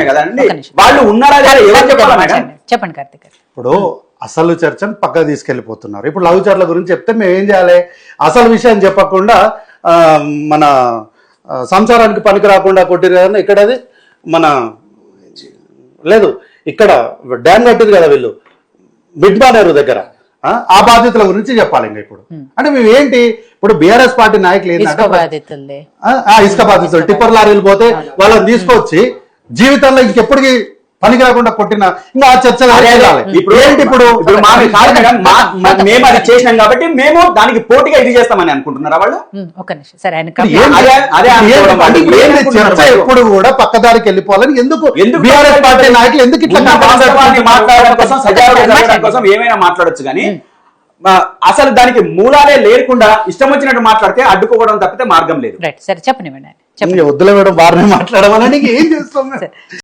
కదండి, వాళ్ళు ఉన్నారా లేదా ఎవరు చెప్పాలి మేడం? చెప్పండి కార్తీక్ గారు. ఇప్పుడు అసలు చర్చను పక్కకు తీసుకెళ్లిపోతున్నారు. ఇప్పుడు లవ్ చర్ల గురించి చెప్తే మేము ఏం చేయాలి? అసలు విషయం చెప్పకుండా మన సంసారానికి పనికి రాకుండా కొట్టిరు కదా ఇక్కడది మన లేదు, ఇక్కడ డ్యామ్ కట్టింది కదా వీళ్ళు మిడ్మానేరు దగ్గర, ఆ బాధ్యతల గురించి చెప్పాలి. ఇంకా ఇప్పుడు అంటే మేము ఏంటి, ఇప్పుడు బీఆర్ఎస్ పార్టీ నాయకులు ఏంటంటే ఇసుక బాధితులు టిప్పర్ లారీలు పోతే వాళ్ళని తీసుకొచ్చి జీవితంలో ఇంకెప్పటికీ పనికి రాకుండా కొట్టిన ఇంకా ఆ చర్చ ఇప్పుడు ఏంటి, ఇప్పుడు మేము అది చేసినాం కాబట్టి మేము దానికి పోటీగా ఇది చేస్తామని అనుకుంటున్నారా వాళ్ళు? చర్చ ఎప్పుడు కూడా పక్కదారికి వెళ్ళిపోవాలని ఎందుకు బీఆర్ఎస్ పార్టీ నాయకులు ఎందుకు ఇట్లా మాట్లాడడం కోసం, సజావుగా జరగడం కోసం ఏమైనా మాట్లాడొచ్చు కానీ అసలు దానికి మూలాలే లేకుండా ఇష్టం వచ్చినట్టు మాట్లాడితే అడ్డుకోవడం తప్పితే మార్గం లేదు. చెప్పండి వద్దులే మేడం, వారిని మాట్లాడవాలని ఏం చేస్తాం.